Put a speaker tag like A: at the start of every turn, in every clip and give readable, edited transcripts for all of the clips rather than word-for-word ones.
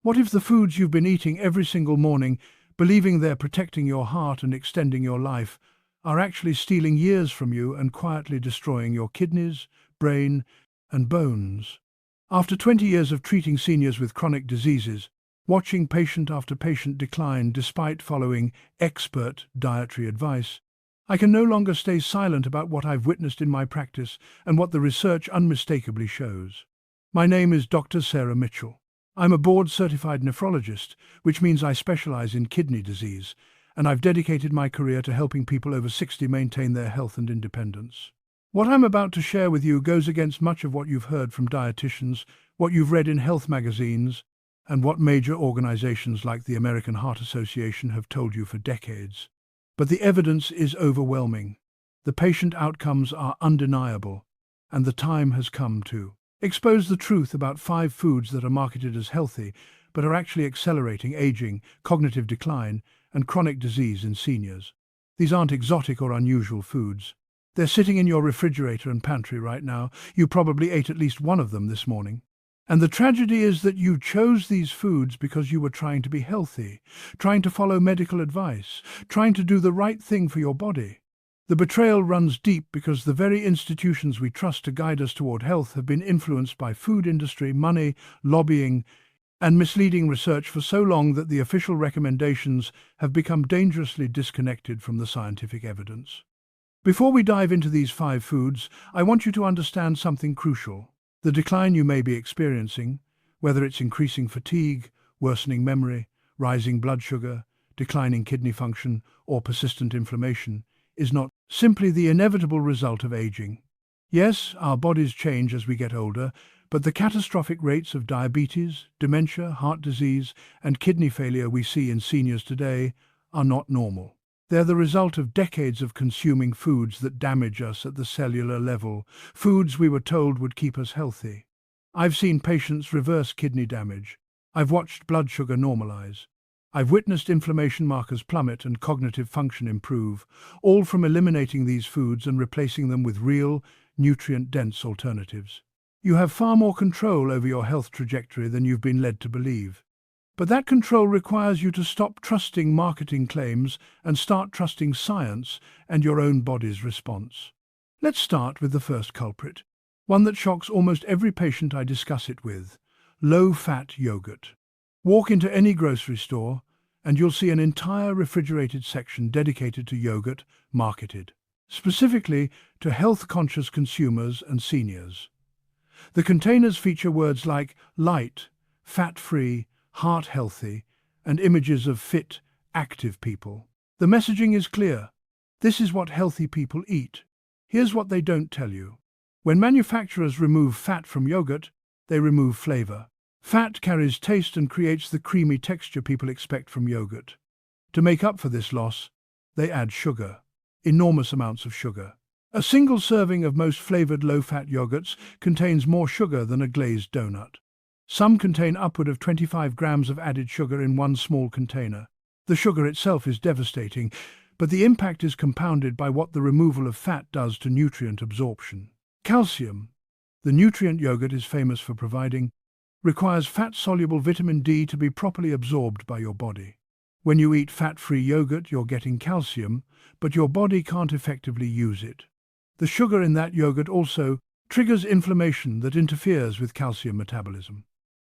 A: What if the foods you've been eating every single morning, believing they're protecting your heart and extending your life, are actually stealing years from you and quietly destroying your kidneys, brain, and bones? After 20 years of treating seniors with chronic diseases, watching patient after patient decline despite following expert dietary advice, I can no longer stay silent about what I've witnessed in my practice and what the research unmistakably shows. My name is Dr. Sarah Mitchell. I'm a board-certified nephrologist, which means I specialize in kidney disease, and I've dedicated my career to helping people over 60 maintain their health and independence. What I'm about to share with you goes against much of what you've heard from dietitians, what you've read in health magazines, and what major organizations like the American Heart Association have told you for decades. But the evidence is overwhelming. The patient outcomes are undeniable, and the time has come to expose the truth about 5 foods that are marketed as healthy, but are actually accelerating aging, cognitive decline, and chronic disease in seniors. These aren't exotic or unusual foods. They're sitting in your refrigerator and pantry right now. You probably ate at least one of them this morning. And the tragedy is that you chose these foods because you were trying to be healthy, trying to follow medical advice, trying to do the right thing for your body. The betrayal runs deep because the very institutions we trust to guide us toward health have been influenced by food industry, money, lobbying, and misleading research for so long that the official recommendations have become dangerously disconnected from the scientific evidence. Before we dive into these 5 foods, I want you to understand something crucial. The decline you may be experiencing, whether it's increasing fatigue, worsening memory, rising blood sugar, declining kidney function, or persistent inflammation, is not simply the inevitable result of aging. Yes, our bodies change as we get older, but the catastrophic rates of diabetes, dementia, heart disease, and kidney failure we see in seniors today are not normal. They're the result of decades of consuming foods that damage us at the cellular level, foods we were told would keep us healthy. I've seen patients reverse kidney damage. I've watched blood sugar normalize. I've witnessed inflammation markers plummet and cognitive function improve, all from eliminating these foods and replacing them with real, nutrient-dense alternatives. You have far more control over your health trajectory than you've been led to believe. But that control requires you to stop trusting marketing claims and start trusting science and your own body's response. Let's start with the first culprit, one that shocks almost every patient I discuss it with: low-fat yogurt. Walk into any grocery store and you'll see an entire refrigerated section dedicated to yogurt, marketed specifically to health-conscious consumers and seniors. The containers feature words like light, fat-free, heart-healthy, and images of fit, active people. The messaging is clear. This is what healthy people eat. Here's what they don't tell you. When manufacturers remove fat from yogurt, they remove flavor. Fat carries taste and creates the creamy texture people expect from yogurt. To make up for this loss, they add sugar. Enormous amounts of sugar. A single serving of most flavored low-fat yogurts contains more sugar than a glazed donut. Some contain upward of 25 grams of added sugar in one small container. The sugar itself is devastating, but the impact is compounded by what the removal of fat does to nutrient absorption. Calcium, the nutrient yogurt is famous for providing, requires fat-soluble vitamin D to be properly absorbed by your body. When you eat fat-free yogurt, you're getting calcium, but your body can't effectively use it. The sugar in that yogurt also triggers inflammation that interferes with calcium metabolism.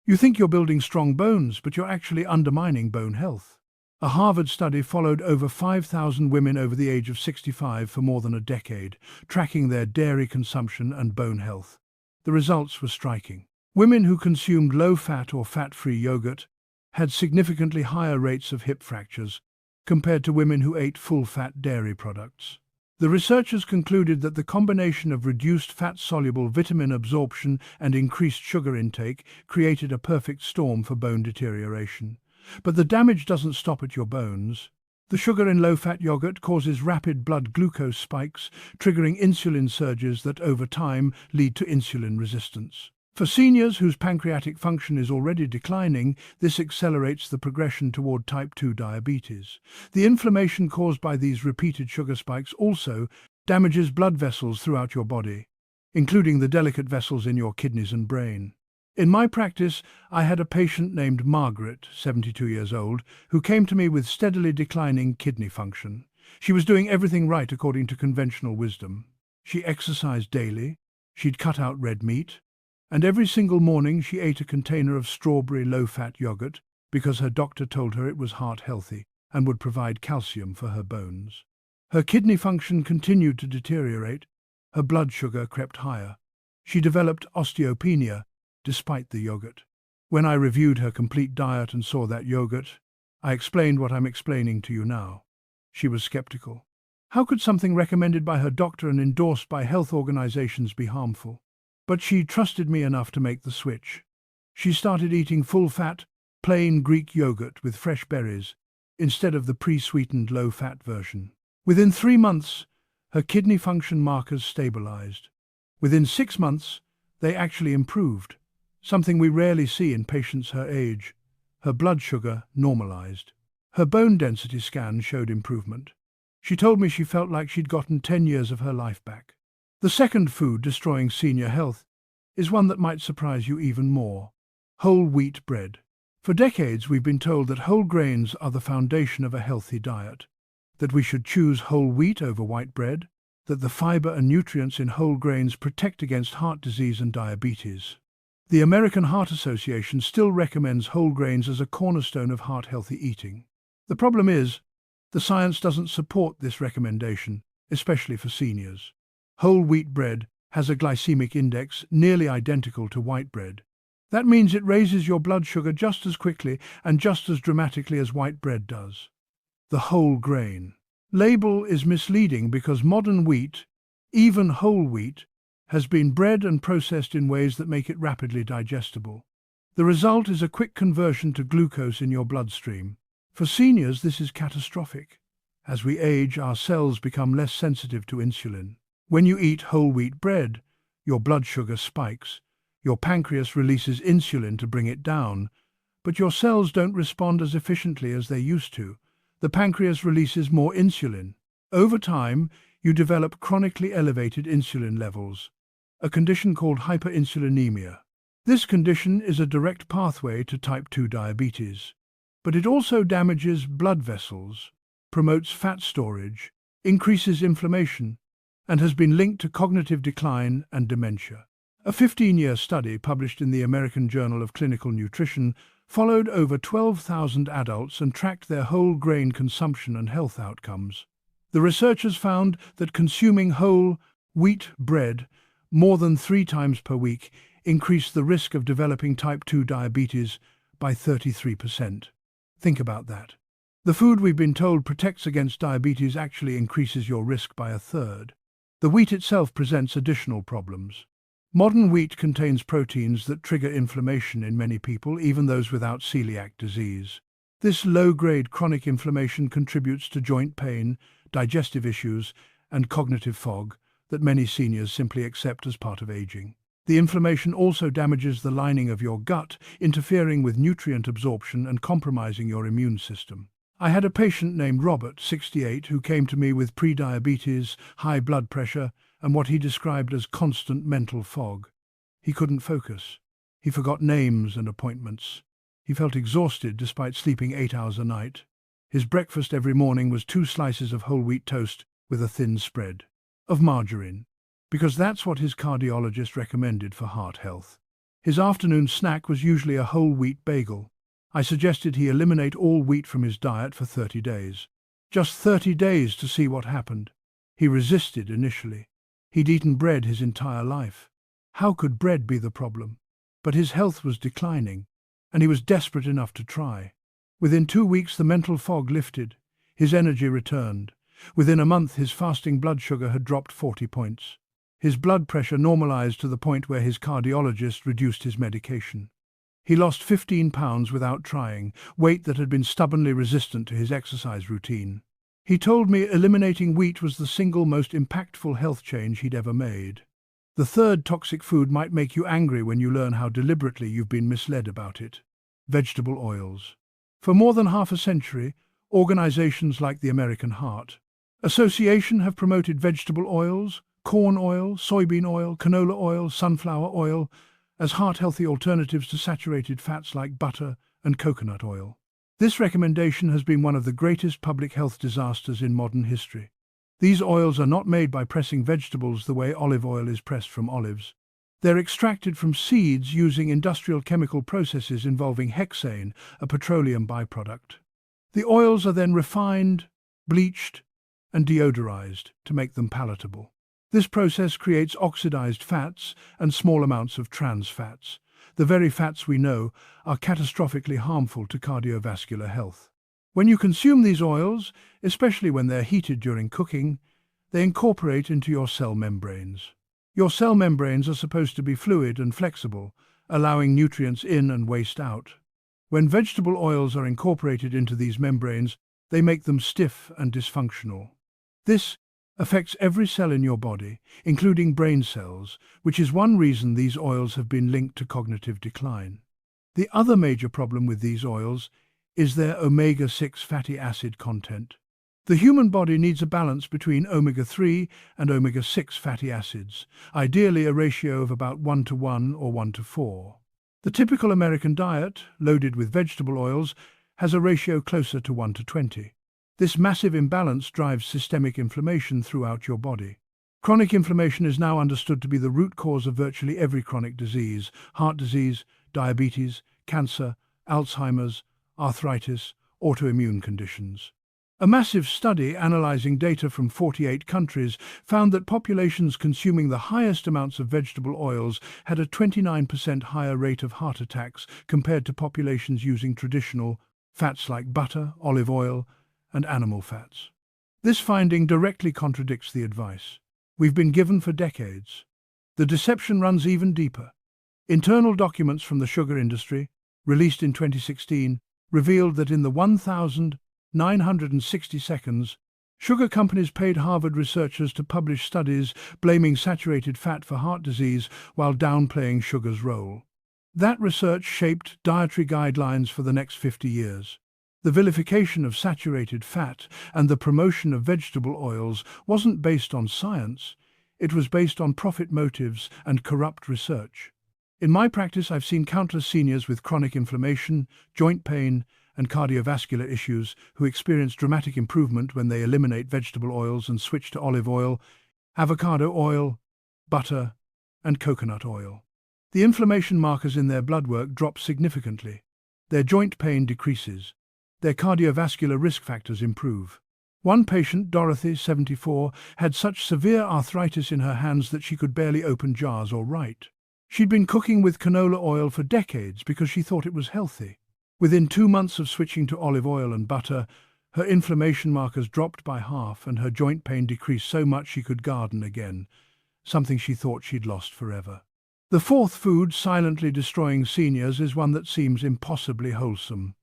A: You think you're building strong bones, but you're actually undermining bone health. A Harvard study followed over 5,000 women over the age of 65 for more than a decade, tracking their dairy consumption and bone health. The results were striking. Women who consumed low-fat or fat-free yogurt had significantly higher rates of hip fractures compared to women who ate full-fat dairy products. The researchers concluded that the combination of reduced fat-soluble vitamin absorption and increased sugar intake created a perfect storm for bone deterioration. But the damage doesn't stop at your bones. The sugar in low-fat yogurt causes rapid blood glucose spikes, triggering insulin surges that over time lead to insulin resistance. For seniors whose pancreatic function is already declining, this accelerates the progression toward type 2 diabetes. The inflammation caused by these repeated sugar spikes also damages blood vessels throughout your body, including the delicate vessels in your kidneys and brain. In my practice, I had a patient named Margaret, 72 years old, who came to me with steadily declining kidney function. She was doing everything right according to conventional wisdom. She exercised daily, she'd cut out red meat, and every single morning she ate a container of strawberry low-fat yogurt because her doctor told her it was heart-healthy and would provide calcium for her bones. Her kidney function continued to deteriorate, her blood sugar crept higher. She developed osteopenia despite the yogurt. When I reviewed her complete diet and saw that yogurt, I explained what I'm explaining to you now. She was skeptical. How could something recommended by her doctor and endorsed by health organizations be harmful? But she trusted me enough to make the switch. She started eating full-fat, plain Greek yogurt with fresh berries, instead of the pre-sweetened low-fat version. Within 3 months, her kidney function markers stabilized. Within 6 months, they actually improved, something we rarely see in patients her age. Her blood sugar normalized. Her bone density scan showed improvement. She told me she felt like she'd gotten 10 years of her life back. The second food destroying senior health is one that might surprise you even more: whole wheat bread. For decades we've been told that whole grains are the foundation of a healthy diet, that we should choose whole wheat over white bread, that the fiber and nutrients in whole grains protect against heart disease and diabetes. The American Heart Association still recommends whole grains as a cornerstone of heart-healthy eating. The problem is, the science doesn't support this recommendation, especially for seniors. Whole wheat bread has a glycemic index nearly identical to white bread. That means it raises your blood sugar just as quickly and just as dramatically as white bread does. The whole grain label is misleading because modern wheat, even whole wheat, has been bred and processed in ways that make it rapidly digestible. The result is a quick conversion to glucose in your bloodstream. For seniors, this is catastrophic. As we age, our cells become less sensitive to insulin. When you eat whole wheat bread, your blood sugar spikes. Your pancreas releases insulin to bring it down, but your cells don't respond as efficiently as they used to. The pancreas releases more insulin. Over time, you develop chronically elevated insulin levels, a condition called hyperinsulinemia. This condition is a direct pathway to type 2 diabetes, but it also damages blood vessels, promotes fat storage, increases inflammation, and has been linked to cognitive decline and dementia. A 15-year study published in the American Journal of Clinical Nutrition followed over 12,000 adults and tracked their whole grain consumption and health outcomes. The researchers found that consuming whole wheat bread more than 3 times per week increased the risk of developing type 2 diabetes by 33%. Think about that. The food we've been told protects against diabetes actually increases your risk by 1/3. The wheat itself presents additional problems. Modern wheat contains proteins that trigger inflammation in many people, even those without celiac disease. This low-grade chronic inflammation contributes to joint pain, digestive issues, and cognitive fog that many seniors simply accept as part of aging. The inflammation also damages the lining of your gut, interfering with nutrient absorption and compromising your immune system. I had a patient named Robert, 68, who came to me with prediabetes, high blood pressure, and what he described as constant mental fog. He couldn't focus. He forgot names and appointments. He felt exhausted despite sleeping 8 hours a night. His breakfast every morning was 2 slices of whole wheat toast with a thin spread of margarine, because that's what his cardiologist recommended for heart health. His afternoon snack was usually a whole wheat bagel. I suggested he eliminate all wheat from his diet for 30 days. Just 30 days to see what happened. He resisted initially. He'd eaten bread his entire life. How could bread be the problem? But his health was declining, and he was desperate enough to try. Within 2 weeks, the mental fog lifted. His energy returned. Within a month, his fasting blood sugar had dropped 40 points. His blood pressure normalized to the point where his cardiologist reduced his medication. He lost 15 pounds without trying, weight that had been stubbornly resistant to his exercise routine. He told me eliminating wheat was the single most impactful health change he'd ever made. The third toxic food might make you angry when you learn how deliberately you've been misled about it: vegetable oils. For more than half a century, organizations like the American Heart Association have promoted vegetable oils, corn oil, soybean oil, canola oil, sunflower oil, as heart-healthy alternatives to saturated fats like butter and coconut oil. This recommendation has been one of the greatest public health disasters in modern history. These oils are not made by pressing vegetables the way olive oil is pressed from olives. They're extracted from seeds using industrial chemical processes involving hexane, a petroleum byproduct. The oils are then refined, bleached, and deodorized to make them palatable. This process creates oxidized fats and small amounts of trans fats. The very fats we know are catastrophically harmful to cardiovascular health. When you consume these oils, especially when they're heated during cooking, they incorporate into your cell membranes. Your cell membranes are supposed to be fluid and flexible, allowing nutrients in and waste out. When vegetable oils are incorporated into these membranes, they make them stiff and dysfunctional. This affects every cell in your body, including brain cells, which is one reason these oils have been linked to cognitive decline. The other major problem with these oils is their omega-6 fatty acid content. The human body needs a balance between omega-3 and omega-6 fatty acids, ideally a ratio of about 1:1 or 1:4. The typical American diet, loaded with vegetable oils, has a ratio closer to 1:20. This massive imbalance drives systemic inflammation throughout your body. Chronic inflammation is now understood to be the root cause of virtually every chronic disease: heart disease, diabetes, cancer, Alzheimer's, arthritis, autoimmune conditions. A massive study analyzing data from 48 countries found that populations consuming the highest amounts of vegetable oils had a 29% higher rate of heart attacks compared to populations using traditional fats like butter, olive oil, and animal fats. This finding directly contradicts the advice we've been given for decades. The deception runs even deeper. Internal documents from the sugar industry, released in 2016, revealed that in the 1,960 seconds, sugar companies paid Harvard researchers to publish studies blaming saturated fat for heart disease while downplaying sugar's role. That research shaped dietary guidelines for the next 50 years. The vilification of saturated fat and the promotion of vegetable oils wasn't based on science, it was based on profit motives and corrupt research. In my practice, I've seen countless seniors with chronic inflammation, joint pain, and cardiovascular issues who experience dramatic improvement when they eliminate vegetable oils and switch to olive oil, avocado oil, butter, and coconut oil. The inflammation markers in their blood work drop significantly. Their joint pain decreases. Their cardiovascular risk factors improve. One patient, Dorothy, 74, had such severe arthritis in her hands that she could barely open jars or write. She'd been cooking with canola oil for decades because she thought it was healthy. Within 2 months of switching to olive oil and butter, her inflammation markers dropped by half and her joint pain decreased so much she could garden again, something she thought she'd lost forever. The fourth food silently destroying seniors is one that seems impossibly wholesome: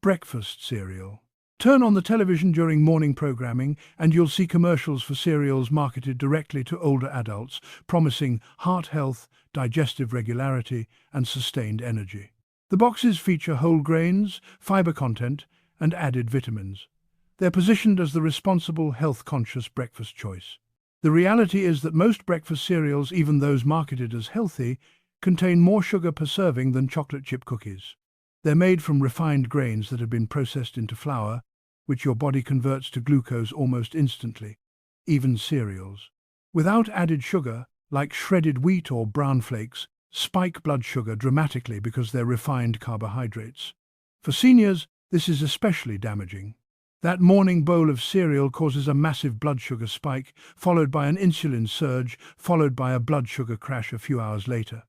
A: breakfast cereal. Turn on the television during morning programming and you'll see commercials for cereals marketed directly to older adults, promising heart health, digestive regularity, and sustained energy. The boxes feature whole grains, fiber content, and added vitamins. They're positioned as the responsible, health-conscious breakfast choice. The reality is that most breakfast cereals, even those marketed as healthy, contain more sugar per serving than chocolate chip cookies. They're made from refined grains that have been processed into flour, which your body converts to glucose almost instantly, even cereals. Without added sugar, like shredded wheat or brown flakes, spike blood sugar dramatically because they're refined carbohydrates. For seniors, this is especially damaging. That morning bowl of cereal causes a massive blood sugar spike, followed by an insulin surge, followed by a blood sugar crash a few hours later.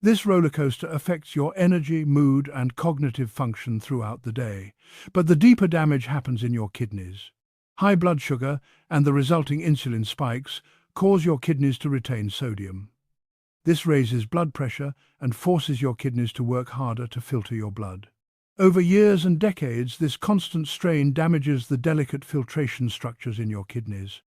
A: This rollercoaster affects your energy, mood, and cognitive function throughout the day. But the deeper damage happens in your kidneys. High blood sugar and the resulting insulin spikes cause your kidneys to retain sodium. This raises blood pressure and forces your kidneys to work harder to filter your blood. Over years and decades, this constant strain damages the delicate filtration structures in your kidneys.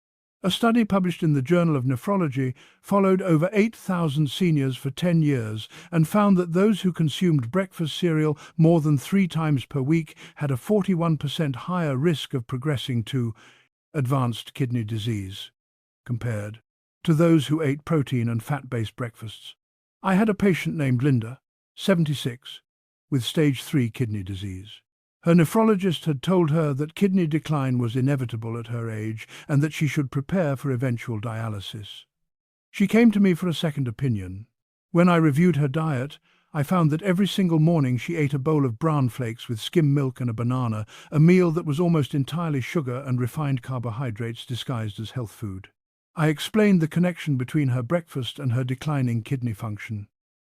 A: A study published in the Journal of Nephrology followed over 8,000 seniors for 10 years and found that those who consumed breakfast cereal more than 3 times per week had a 41% higher risk of progressing to advanced kidney disease, compared to those who ate protein and fat-based breakfasts. I had a patient named Linda, 76, with stage 3 kidney disease. Her nephrologist had told her that kidney decline was inevitable at her age and that she should prepare for eventual dialysis. She came to me for a second opinion. When I reviewed her diet, I found that every single morning she ate a bowl of bran flakes with skim milk and a banana, a meal that was almost entirely sugar and refined carbohydrates disguised as health food. I explained the connection between her breakfast and her declining kidney function.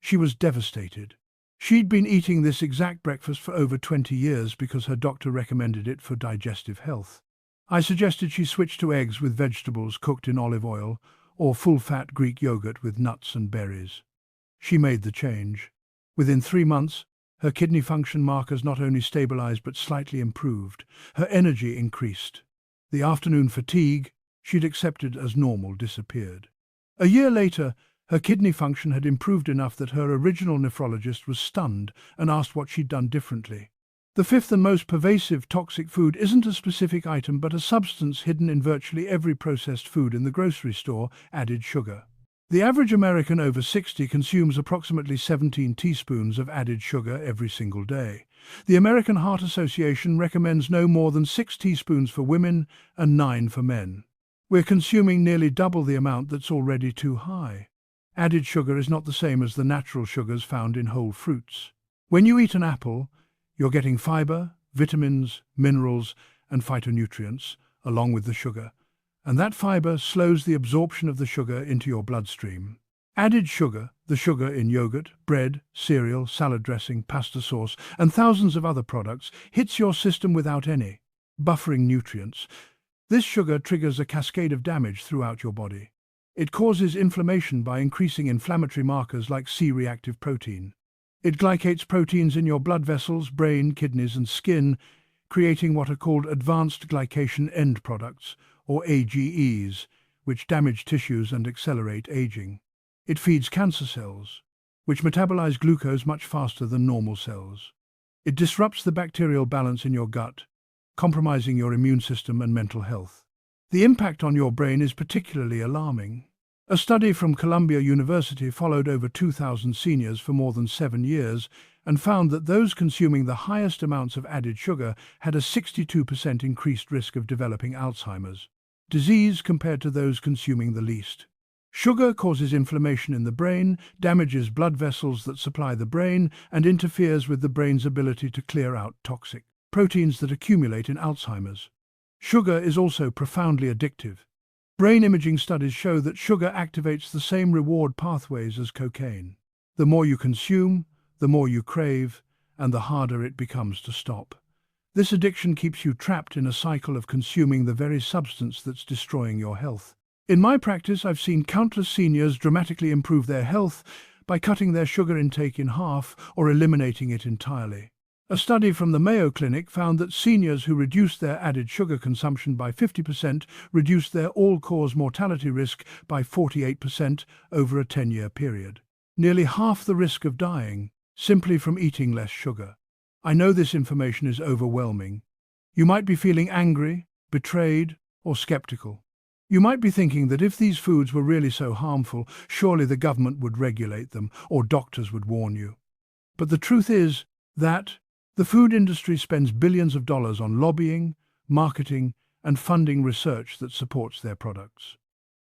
A: She was devastated. She'd been eating this exact breakfast for over 20 years because her doctor recommended it for digestive health. I suggested she switch to eggs with vegetables cooked in olive oil or full-fat Greek yogurt with nuts and berries. She made the change. Within 3 months, her kidney function markers not only stabilized but slightly improved. Her energy increased. The afternoon fatigue she'd accepted as normal disappeared. A year later, her kidney function had improved enough that her original nephrologist was stunned and asked what she'd done differently. The fifth and most pervasive toxic food isn't a specific item but a substance hidden in virtually every processed food in the grocery store: added sugar. The average American over 60 consumes approximately 17 teaspoons of added sugar every single day. The American Heart Association recommends no more than 6 teaspoons for women and 9 for men. We're consuming nearly double the amount that's already too high. Added sugar is not the same as the natural sugars found in whole fruits. When you eat an apple, you're getting fiber, vitamins, minerals, and phytonutrients, along with the sugar, and that fiber slows the absorption of the sugar into your bloodstream. Added sugar, the sugar in yogurt, bread, cereal, salad dressing, pasta sauce, and thousands of other products, hits your system without any buffering nutrients. This sugar triggers a cascade of damage throughout your body. It causes inflammation by increasing inflammatory markers like C-reactive protein. It glycates proteins in your blood vessels, brain, kidneys, and skin, creating what are called advanced glycation end products, or AGEs, which damage tissues and accelerate aging. It feeds cancer cells, which metabolize glucose much faster than normal cells. It disrupts the bacterial balance in your gut, compromising your immune system and mental health. The impact on your brain is particularly alarming. A study from Columbia University followed over 2,000 seniors for more than 7 years and found that those consuming the highest amounts of added sugar had a 62% increased risk of developing Alzheimer's disease compared to those consuming the least. Sugar causes inflammation in the brain, damages blood vessels that supply the brain, and interferes with the brain's ability to clear out toxic proteins that accumulate in Alzheimer's. Sugar is also profoundly addictive. Brain imaging studies show that sugar activates the same reward pathways as cocaine. The more you consume, the more you crave, and the harder it becomes to stop. This addiction keeps you trapped in a cycle of consuming the very substance that's destroying your health. In my practice, I've seen countless seniors dramatically improve their health by cutting their sugar intake in half or eliminating it entirely. A study from the Mayo Clinic found that seniors who reduced their added sugar consumption by 50% reduced their all-cause mortality risk by 48% over a 10-year period. Nearly half the risk of dying simply from eating less sugar. I know this information is overwhelming. You might be feeling angry, betrayed, or skeptical. You might be thinking that if these foods were really so harmful, surely the government would regulate them or doctors would warn you. But the truth is that the food industry spends billions of dollars on lobbying, marketing, and funding research that supports their products.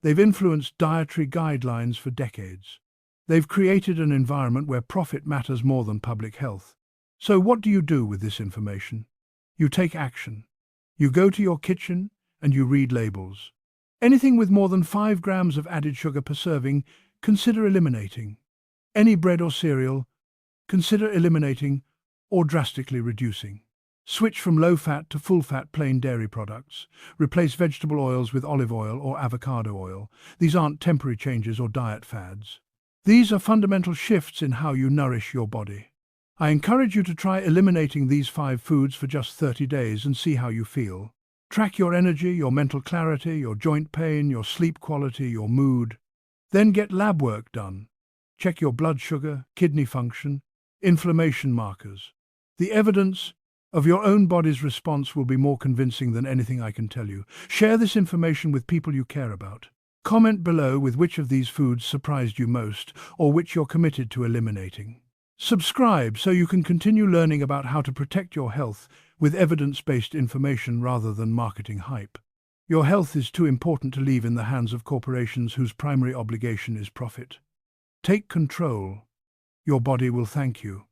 A: They've influenced dietary guidelines for decades. They've created an environment where profit matters more than public health. So what do you do with this information? You take action. You go to your kitchen and you read labels. Anything with more than 5 grams of added sugar per serving, consider eliminating. Any bread or cereal, consider eliminating or drastically reducing. Switch from low-fat to full-fat plain dairy products. Replace vegetable oils with olive oil or avocado oil. These aren't temporary changes or diet fads. These are fundamental shifts in how you nourish your body. I encourage you to try eliminating these 5 foods for just 30 days and see how you feel. Track your energy, your mental clarity, your joint pain, your sleep quality, your mood. Then get lab work done. Check your blood sugar, kidney function, inflammation markers. The evidence of your own body's response will be more convincing than anything I can tell you. Share this information with people you care about. Comment below with which of these foods surprised you most or which you're committed to eliminating. Subscribe so you can continue learning about how to protect your health with evidence-based information rather than marketing hype. Your health is too important to leave in the hands of corporations whose primary obligation is profit. Take control. Your body will thank you.